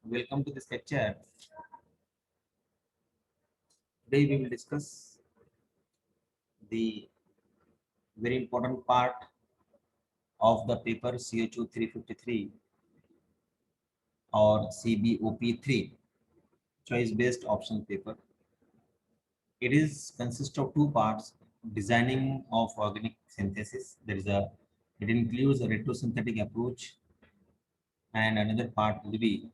Welcome to this lecture. Today we will discuss the very important part of the paper CHO 353 or CBOP3 choice based option paper. It is consists of two parts: designing of organic synthesis. It includes a retrosynthetic approach, and another part will be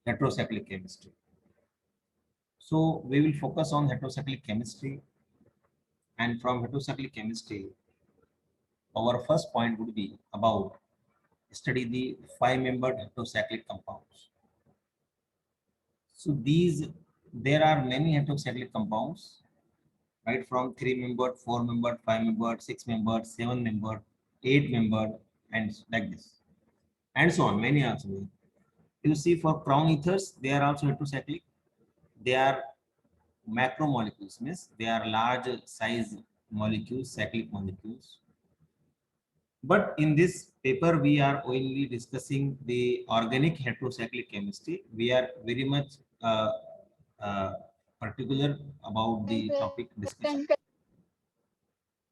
heterocyclic chemistry. So we will focus on heterocyclic chemistry, and from heterocyclic chemistry, our first point would be about study the five-membered heterocyclic compounds. So there are many heterocyclic compounds, right? From three-membered, four-membered, five-membered, six-membered, seven-membered, eight-membered, and like this, and so on. Many are there. You see, for crown ethers, they are also heterocyclic. They are macromolecules, means they are large size molecules, cyclic molecules. But in this paper, we are only discussing the organic heterocyclic chemistry. We are very much uh, particular about the topic discussion.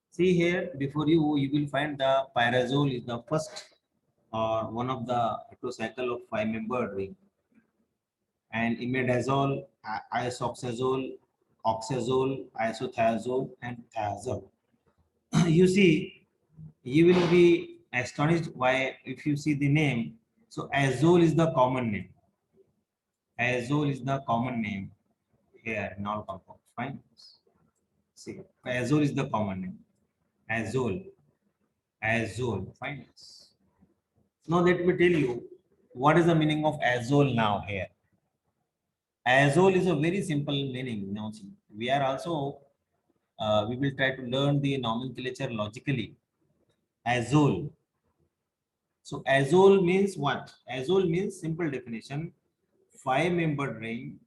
See here, before you will find the pyrazole is the first or one of the heterocycle of five-membered ring, and imidazole, isoxazole, oxazole, isothiazole, and thiazole. You see, you will be astonished why if you see the name. So azole is the common name. Azole is the common name here in all compounds. Fine. See, azole is the common name. Azole, azole. Fine. Now let me tell you what is the meaning of azole now here. Azole is a very simple meaning. Now see, we are also we will try to learn the nomenclature logically. Azole. So azole means what? Azole means simple definition: five-membered ring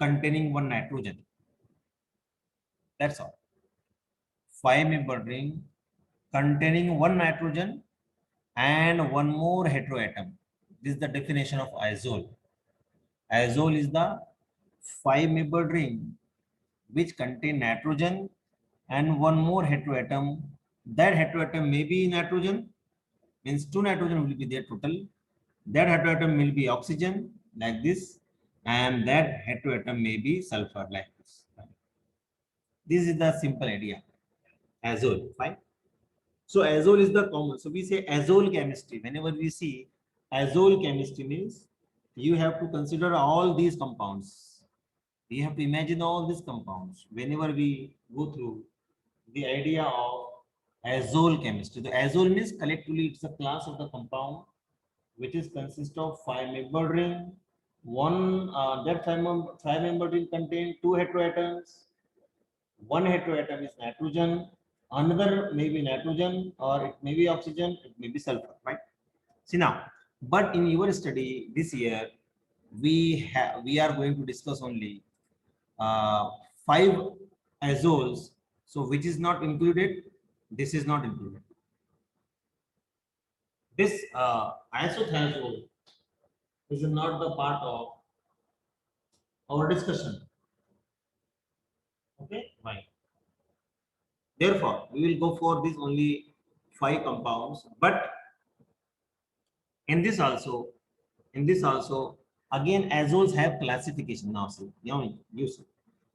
containing one nitrogen. That's all. Five-membered ring containing one nitrogen and one more heteroatom. This is the definition of azole. Azole is the five-membered ring which contain nitrogen and one more heteroatom. That heteroatom may be nitrogen, means two nitrogen will be there total. That heteroatom will be oxygen like this, and that heteroatom may be sulfur like this. This is the simple idea. Azole, fine. So azole is the common. So we say azole chemistry. Whenever we see azole chemistry means you have to consider all these compounds. We have to imagine all these compounds whenever we go through the idea of azole chemistry. The azole means collectively it's a class of the compound which is consist of five-membered ring. One that five-membered ring contain two heteroatoms. One heteroatom is nitrogen, another may be nitrogen, or it may be oxygen, it may be sulfur, right? See now, but in your study this year, we are going to discuss only uh, five azoles. So which is not included? This is not included. This isothiazole is not the part of our discussion. Okay, fine. Therefore, we will go for this only five compounds. But in this also, again, azoles have classification now. See, you see.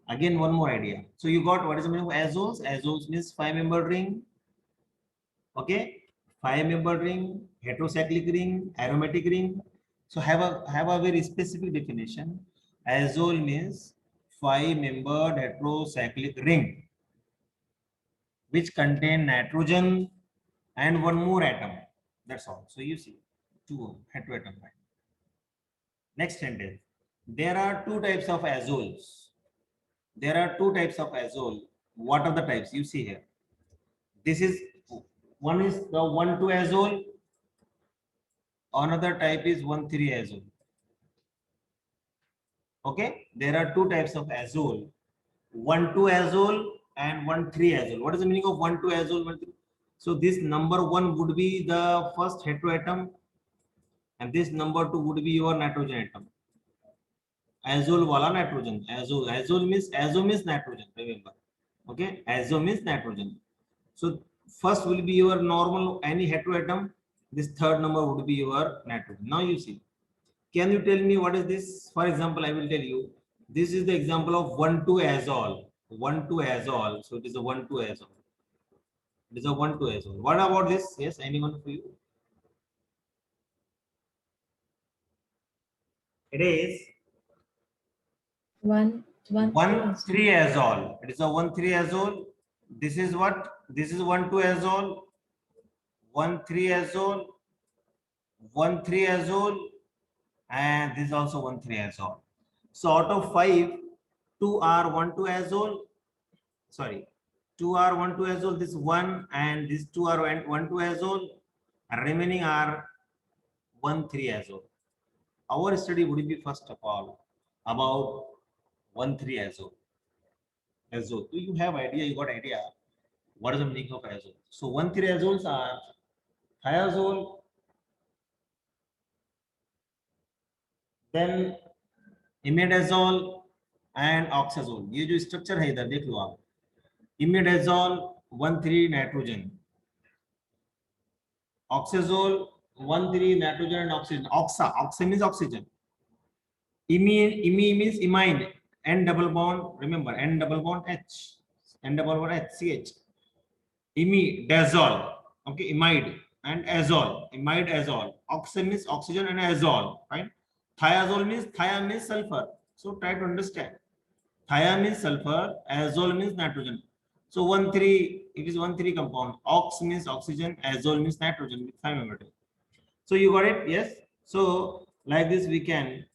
Again, one more idea. So you got what is the meaning of azoles? Azoles means five-membered ring. Okay, five-membered ring, heterocyclic ring, aromatic ring. So have a very specific definition. Azole means five-membered heterocyclic ring, which contain nitrogen and one more atom. That's all. So you see, two heteroatom. Next sentence. There are two types of azoles. There are two types of azole. What are the types? You see here. This is one is the 1,2 azole. Another type is 1,3 azole. Okay. There are two types of azole. 1,2 azole and 1,3 azole. What is the meaning of 1,2 azole? 1,3? So this number one would be the first heteroatom. and this number 2 would be your nitrogen atom. Azole wala nitrogen. Azole means nitrogen. Remember, okay? Azo means nitrogen. So first will be your normal any heteroatom. This third number would be your nitrogen. Now you see. Can you tell me what is this? For example, I will tell you. This is the example of 1,2-azole. 1,2-azole. So it is a 1,2-azole. It is a 1,2-azole. What about this? Yes, anyone for you? It is 1,3-azole. It is a 1,3-azole. This is what? This is 1,2-azole. 1,3-azole. 1,3-azole. And this is also 1,3-azole. So out of 5, 2 are 1,2-azole. Sorry, 2 are 1,2-azole. This 1 and these 2 are 1,2-azole. Remaining are 1,3-azole. Our study would be first of all about 1,3-azole. Azole. Do you have idea? You got idea? What is the meaning of azole? So 1,3-azoles are thiazole, then imidazole and oxazole. ये जो structure है इधर देख लो आप. Imidazole 1,3 nitrogen, oxazole 1,3 nitrogen and oxygen. Oxa means oxygen. Imi means imine. N double bond. Remember N double bond H. N double bond H CH. Imidazole. Okay, imide and azole. Imide azole. Oxy means oxygen and azole. Right. Thiazole means thia means sulfur. So try to understand. Thia means sulfur. Azole means nitrogen. So 1,3. It is 1,3 compound. Ox means oxygen. Azole means nitrogen with 5 member. So you got it? Yes. So like this we can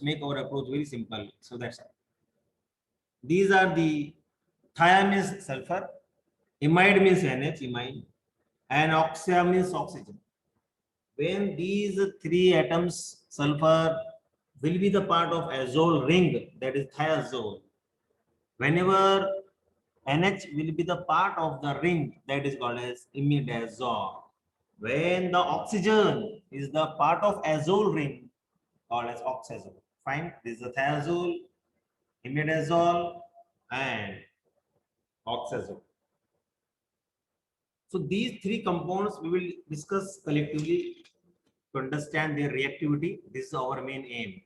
make our approach very simple. So that's it. These are the thia means sulfur, imide means NH, imine, and oxia means oxygen. When these 3 atoms sulfur will be the part of azole ring, that is thiazole. Whenever NH will be the part of the ring, that is called as imidazole. When the oxygen is the part of azole ring, called as oxazole. Fine. This is the thiazole, imidazole, and oxazole. So these 3 compounds we will discuss collectively to understand their reactivity. This is our main aim.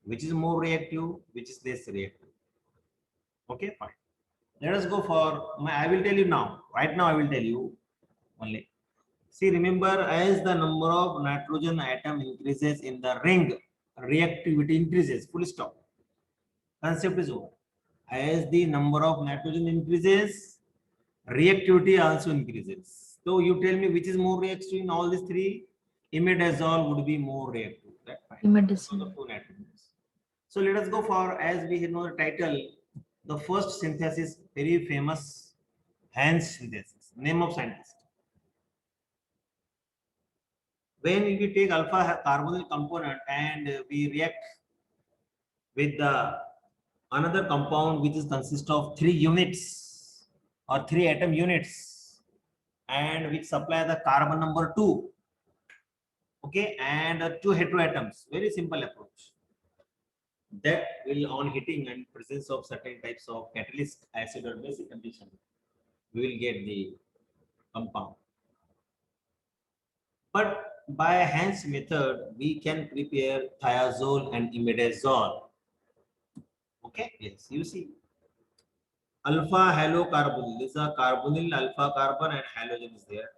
Which is more reactive, which is less reactive. Okay, fine. Let us go for I will tell you now. Right now I will tell you only. See, remember, as the number of nitrogen atom increases in the ring, reactivity increases. Full stop. Concept is over. As the number of nitrogen increases, reactivity also increases. So you tell me which is more reactive in all these 3? Imidazole would be more reactive. That's fine. Imidazole. So let us go for, as we know the title, the first synthesis, very famous Hans synthesis. Name of scientist. When we take alpha carbonyl component and we react with the another compound which is consist of 3 units or 3 atom units and which supply the carbon number 2, okay, and 2 heteroatoms. Very simple approach. That will, on heating and presence of certain types of catalyst, acid or basic condition, we will get the compound. But by Hans method, we can prepare thiazole and imidazole. Okay, yes, you see. Alpha halocarbonyl. This is a carbonyl, alpha carbon, and halogen is there.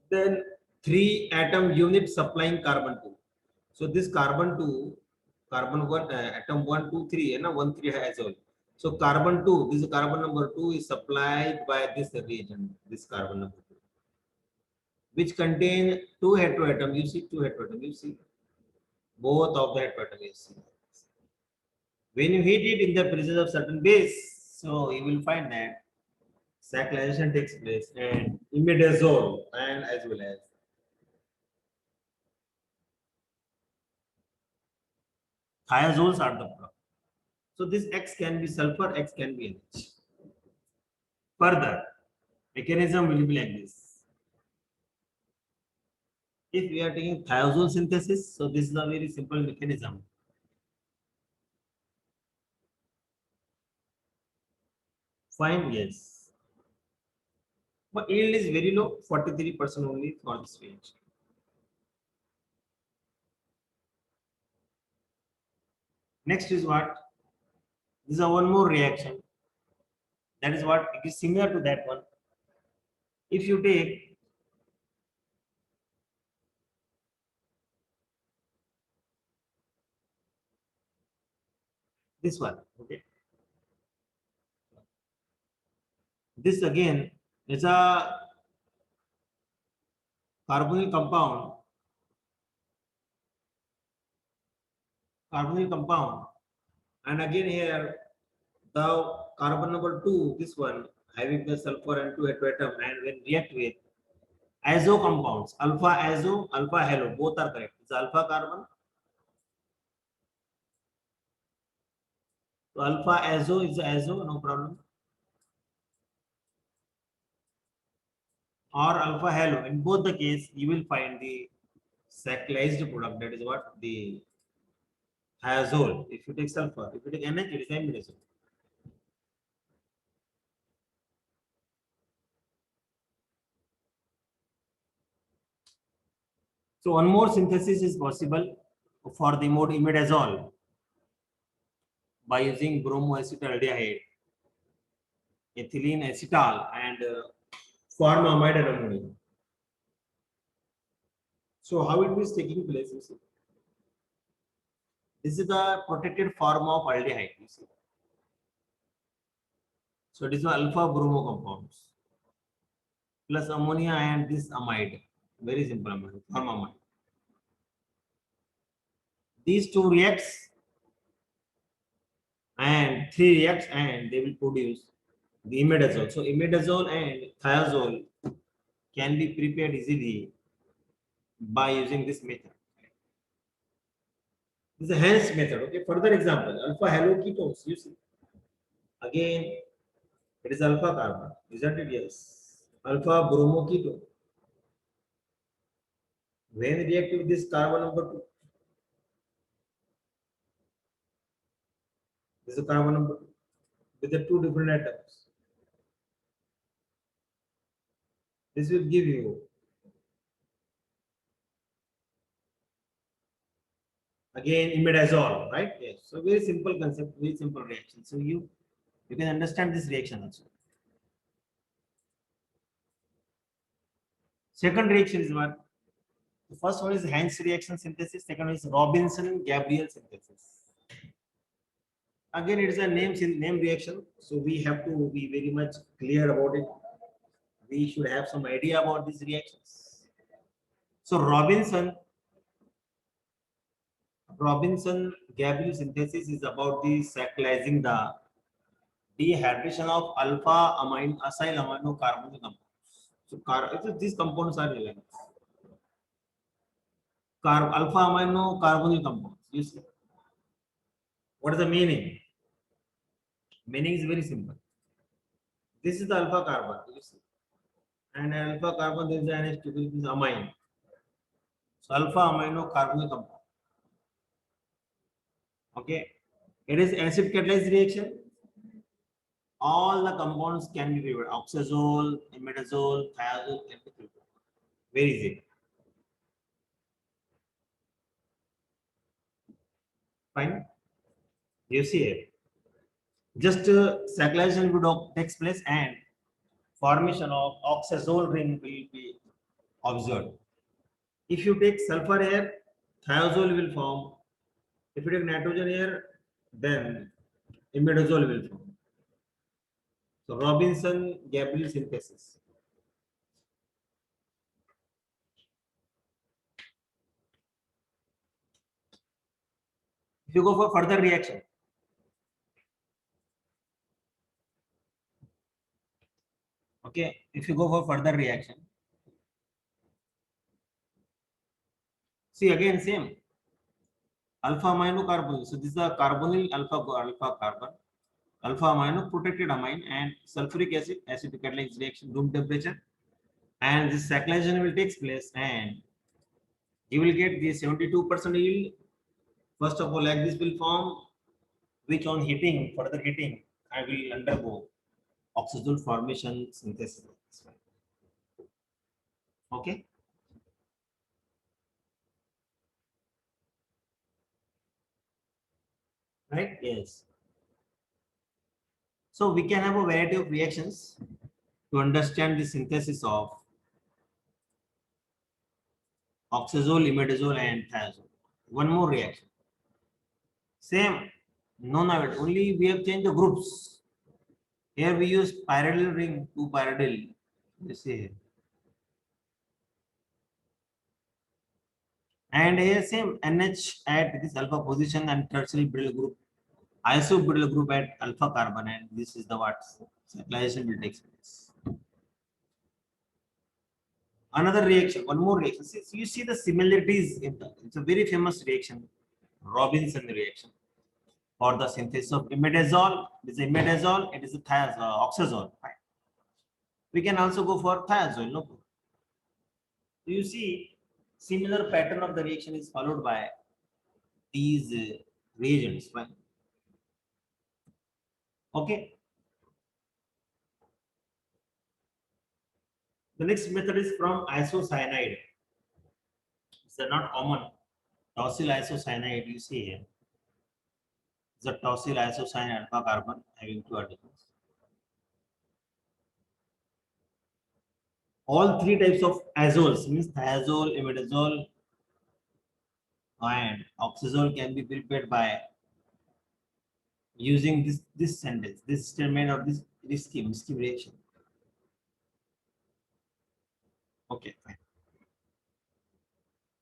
Then 3 atom unit supplying carbon 2. So this carbon 2, carbon 1, atom 1, 2, 3, and 1, 3 azole. So carbon 2, this is carbon number 2 is supplied by this reagent, this carbon number 2, which contain 2 heteroatoms. You see 2 heteroatoms. You see both of the heteroatoms. You see. When you heat it in the presence of certain base, so you will find that cyclization takes place and imidazole and as well as thiazoles are the product. So this X can be sulfur, X can be NH. Further, mechanism will be like this. If we are taking thiazole synthesis, so this is a very simple mechanism. Fine, yes. But yield is very low, 43% only for this range. Next is what? This is a one more reaction. That is what it is similar to that one. If you take this one, okay, this again is a carbonyl compound, and again here the carbon number 2, this one having the sulfur and 2 heteroatom, and when react with azo compounds, alpha azo, alpha halo, both are correct. It's alpha carbon. So alpha azo is azo, no problem. Or alpha halo. In both the case, you will find the sacchalized product. That is what the thiazole. If you take sulfur, if you take NH, it is imidazole. So one more synthesis is possible for the mode imidazole by using bromoacetaldehyde, ethylene acetal, and formamide and ammonia. So how it is taking place? You see, this is the protected form of aldehyde. You see, so it is the alpha bromo compounds plus ammonia and this amide. Very simple amide, formamide. These two reacts and three reacts, and they will produce the imidazole. So imidazole and thiazole can be prepared easily by using this method. This is a Hans method. Okay. Further example, alpha haloketones. You see, again it is alpha carbon, isn't it? Yes. Alpha bromoketone. When react with this carbon number 2, this is carbon number 2 with the two different atoms. This will give you again imidazole, right? Yes. So very simple concept, very simple reaction. So you can understand this reaction also. Second reaction is what? The first one is Hans reaction synthesis. Second one is Robinson-Gabriel synthesis. Again, it is a name reaction, so we have to be very much clear about it. We should have some idea about these reactions. So Robinson-Gabriel synthesis is about the sacchalizing the dehydration of alpha acyl amino carbonyl compounds. So these compounds are relevant. Alpha amino carbonyl compounds. You see, what is the meaning? Meaning is very simple. This is the alpha carbon. You see, and alpha carbon there is an NH2, this is amine. So alpha amino carbonyl compound. Okay, it is acid catalyzed reaction. All the compounds can be prepared. Oxazole, imidazole, thiazole can be prepared. Very easy. Fine. You see it. Just sacchalization would takes place and formation of oxazole ring will be observed. If you take sulfur here, thiazole will form. If you take nitrogen here, then imidazole will form. So Robinson-Gabriel synthesis. If you go for further reaction, okay, if you go for further reaction, see again same alpha amino carbonyl. So this is a carbonyl alpha carbon, alpha amino protected amine and sulfuric acid catalyzed reaction room temperature, and this sacchalization will take place and You will get the 72% yield. First of all, like this will form, which on heating, further heating, I will undergo oxazole formation synthesis. Okay. Right? Yes. So we can have a variety of reactions to understand the synthesis of oxazole, imidazole, and thiazole. One more reaction. Same. No, no, only we have changed the groups. Here we use pyridyl ring, 2 pyridyl. You see here. And here same NH at this alpha position and tertiary butyl group, isobutyl group at alpha carbon, and this is the what cyclization will take place. Another reaction, one more reaction. See, you see the similarities in the, it's a very famous reaction, Robinson reaction for the synthesis of imidazole. This is imidazole, it is a oxazole. Fine. We can also go for thiazole. No problem. So you see, similar pattern of the reaction is followed by these reagents. Fine. Okay. The next method is from isocyanide. It's not common. Tosyl isocyanide, you see here. It's a tosyl isocyanide alpha carbon having 2 articles. All 3 types of azoles, means thiazole, imidazole, and oxazole, can be prepared by using this sentence, this statement of this scheme reaction. Okay, fine.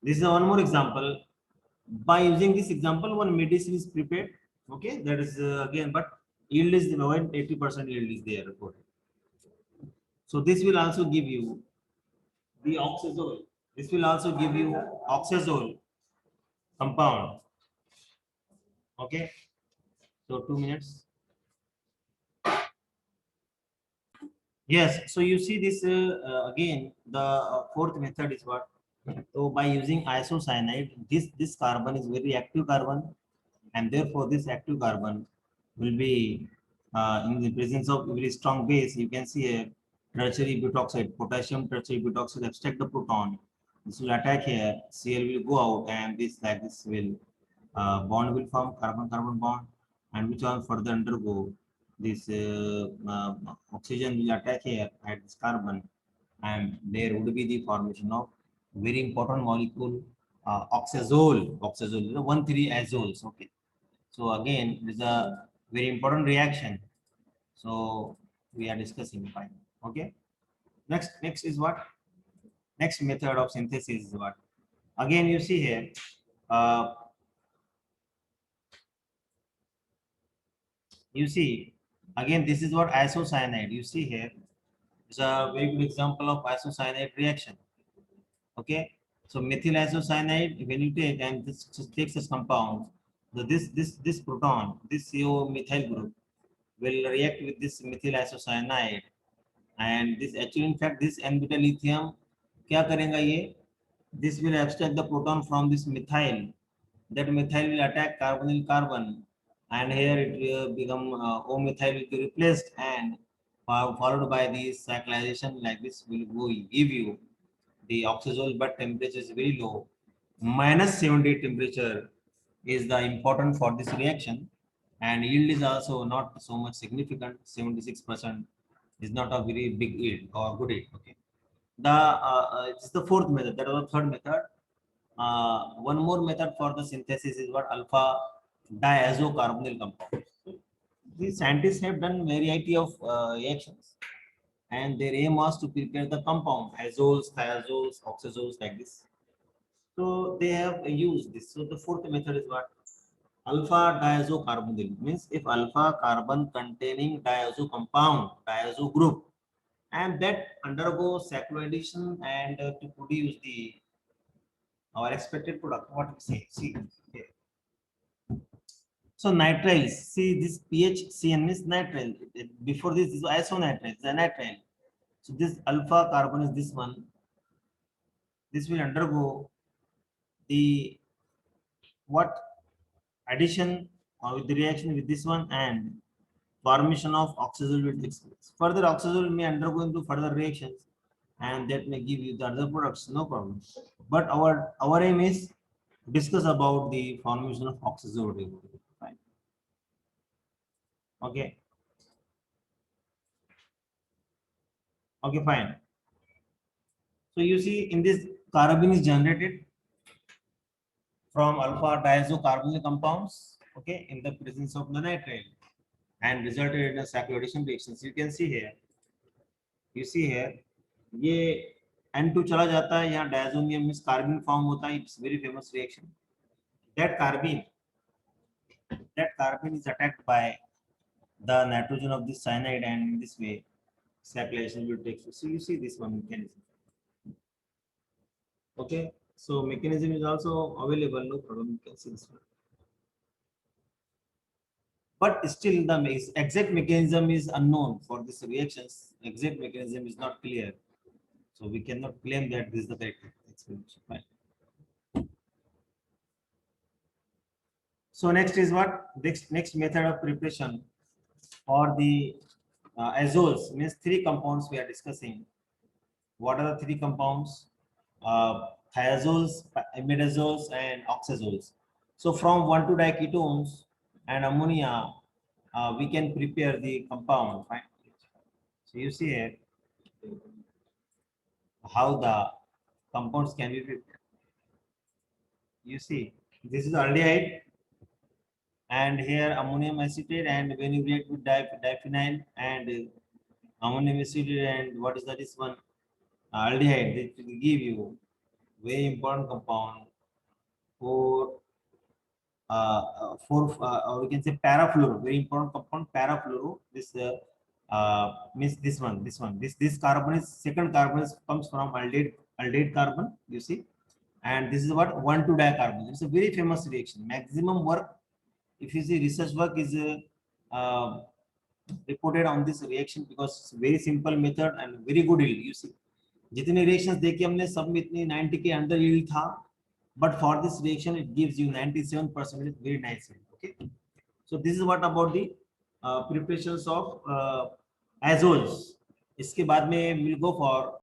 This is one more example. By using this example, one medicine is prepared. Okay, that is again, but yield is 80% yield is there. So this will also give you the oxazole. This will also give you oxazole compound. Okay, so 2 minutes. Yes, so you see this again. The fourth method is what? So by using isocyanide, this carbon is very active carbon, and therefore this active carbon will be in the presence of very strong base. You can see a tertiary butoxide, potassium tertiary butoxide abstract the proton. This will attack here. Cl will go out, and this like this will bond will form, carbon-carbon bond, and which one further undergo this oxygen will attack here at this carbon, and there would be the formation of very important molecule, oxazole. Oxazole is 1,3 azoles. Okay, so again, it is a very important reaction. So we are discussing fine. Okay, next is what? Next method of synthesis is what? Again, you see here. Uh, you see again, this is what isocyanide. You see here. It's a very good example of isocyanide reaction. Okay, so methyl isocyanide, when you take and this takes this compound, so this proton, this CO methyl group will react with this methyl isocyanide, and this actually in fact this n-beta lithium क्या करेगा ये, this will abstract the proton from this methyl, that methyl will attack carbonyl carbon, and here it will become O methyl will be replaced, and followed by the cyclization like this will go give you the oxazole, but temperature is very low. -70 temperature is the important for this reaction, and yield is also not so much significant. 76% is not a very big yield or good yield. Okay. It's the fourth method. That was the third method. One more method for the synthesis is what? Alpha diazocarbonyl compound. These scientists have done variety of reactions, and their aim was to prepare the compound azoles, thiazoles, oxazoles like this. So they have used this. So the fourth method is what? Alpha diazocarbonyl, means if alpha carbon containing diazo compound, diazo group, and that undergoes cycloaddition and to produce the our expected product. What we say? See here. So nitriles. See this PHCN means nitrile. Before this was isonitrile. The nitrile. So this alpha carbon is this one. This will undergo the what addition with the reaction with this one and formation of oxazole will take place. Further, oxazole may undergo into further reactions and that may give you the other products, no problem. But our aim is discuss about the formation of oxazole. Fine. Okay. Okay, fine. So you see in this carbon is generated from alpha diazocarbonyl compounds, okay, in the presence of the nitrile and resulted in a cyclodation reactions. You can see here. You see here, ये N2 चला जाता है यहाँ diazonium में carbon form होता है. It's very famous reaction. That carbon is attacked by the nitrogen of this cyanide and in this way cyclization will take place. So you see this one mechanism. Okay, so mechanism is also available, no problem. You can see this one. But still the exact mechanism is unknown for these reactions. Exact mechanism is not clear. So we cannot claim that this is the correct explanation. Fine. So next is what? Next method of preparation for the azoles, means three compounds we are discussing. What are the three compounds? Thiazoles, imidazoles, and oxazoles. So from 1,2 diketones and ammonia, we can prepare the compound. Right? So you see here how the compounds can be prepared. You see, this is aldehyde, and here ammonium acetate, and when you react with diphenyl and ammonium acetate, and what is that? This one aldehyde, that will give you very important compound for or we can say parafluoro, very important compound parafluoro. This means this one. This carbon is second carbon comes from aldehyde carbon. You see, and this is what 1,2 dicarbon. It's a very famous reaction. Maximum work, if you see research work, is reported on this reaction because it's a very simple method and very good yield. You see, जितने reactions देखे हमने सब में इतनी 90 के अंदर yield था, but for this reaction it gives you 97%. It's very nice yield. Okay, so this is what about the preparations of azoles. इसके बाद में we'll go for